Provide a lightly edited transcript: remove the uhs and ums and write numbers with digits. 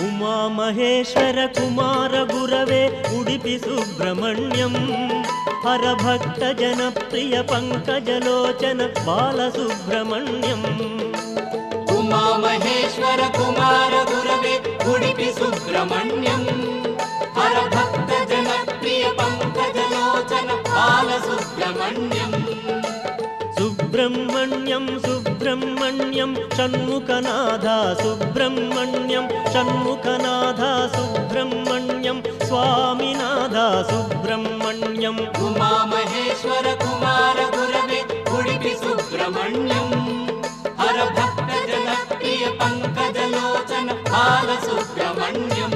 ಉಮಾಮಹೇಶ್ವರ ಕುಮಾರ ಗುರವೇ ಉಡುಪಿ ಸುಬ್ರಹ್ಮಣ್ಯಂ ಹರಭಕ್ತ ಜನಪ್ರಿಯ ಪಂಕಜಲೋಚನ ಬಾಲಸುಬ್ರಹ್ಮಣ್ಯಂ ಉಮಾಮಹೇಶ್ವರ ಕುಮಾರ ಗುರವೇ ಉಡುಪಿ ಸುಬ್ರಹ್ಮಣ್ಯಂ ಹರಭಕ್ತ ಜನಪ್ರಿಯ ಪಂಕಜಲೋಚನ ಬಾಲಸುಬ್ರಹ್ಮಣ್ಯಂ ಸುಬ್ರಹ್ಮಣ್ಯಂ ಸುಬ್ರಹ್ಮಣ್ಯಂ ಷಣ್ಮುಖನಾಥ ಸುಬ್ರಹ್ಮಣ್ಯಂ ಷಣ್ಮುಖನಾಥ ಸುಬ್ರಹ್ಮಣ್ಯಂ ಸ್ವಾಮಿನಾಥ ಸುಬ್ರಹ್ಮಣ್ಯಂ ಉಮಾಮಹೇಶ್ವರ ಕುಮಾರ ಗುರವೇ ಉಡುಪಿ ಸುಬ್ರಹ್ಮಣ್ಯಂ ಹರಭಕ್ತ ಜನಪ್ರಿಯ ಪಂಕಜಲೋಚನ ಬಾಲಸುಬ್ರಹ್ಮಣ್ಯಂ